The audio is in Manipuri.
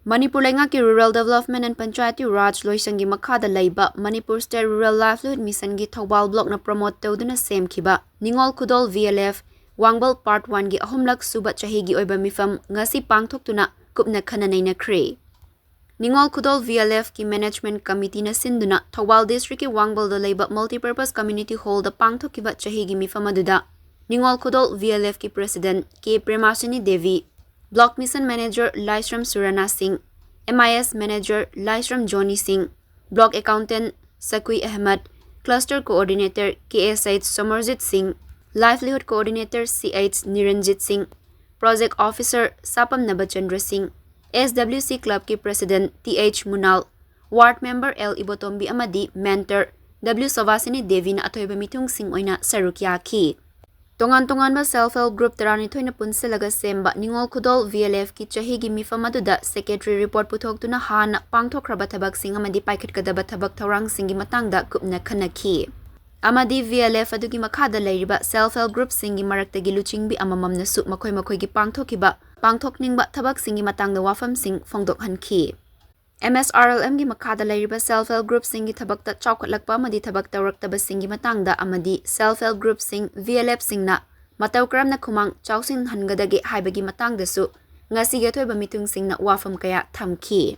Manipur Lengaki Rural Development and Panchayati Raj Loisangi Makhada Laiba Manipur State Rural Livelihood Mission gi Thoubal block na promote tawduna semkhiba Ningol Khudol VLF Wangbal Part 1 gi ahumlak suba chahi gi oiba mifam ngasi pangthoktuna kupna khananai na khre Ningol Khudol VLF ki Management Committee na sinduna Thoubal District ki Wangbal da laiba Multipurpose Community Hall da pangthokkiba chahi gi mifam aduda Ningol Khudol VLF ki President K Premasini Devi Block Mission Manager Laisram Surana Singh, MIS Manager Laisram Johnny Singh, Block Accountant Sakui Ahmad, Cluster Coordinator KSH Somerjit Singh, Livelihood Coordinator CH Niranjit Singh, Project Officer Sapam Nabachandra Singh, SWC Club ki President TH Munal, Ward Member L Ibotombi Amadi Mentor W Savasini Devi na atoiba mitung sing oina sarukya ki. Tongan-tongan ba self-help group tarani thoina punsilaga semba Ningol Khudol VLF ki chahi gi mifam aduda secretary report puthoktu na hana pangthokraba thabak sing amadi paikhatkadaba thabak thawrang singi matangda kupna khanaki amadi VLF adugi makhada leiriba self-help group singi maraktagi luchingbi amamamna su makhoi gi pangthokningba thabak singi matangda wafam sing phongdokhanki MSRLM gi makhada leiriba self-help group singi thabakta chawkhatlakpa amadi thabak tawraktaba singi matangda amadi self-help group sing VLF singna matawkramna khumang chawsin hangadagi haibagi matangda su ngasi gi thoiba mitung singna wafam kaya thamki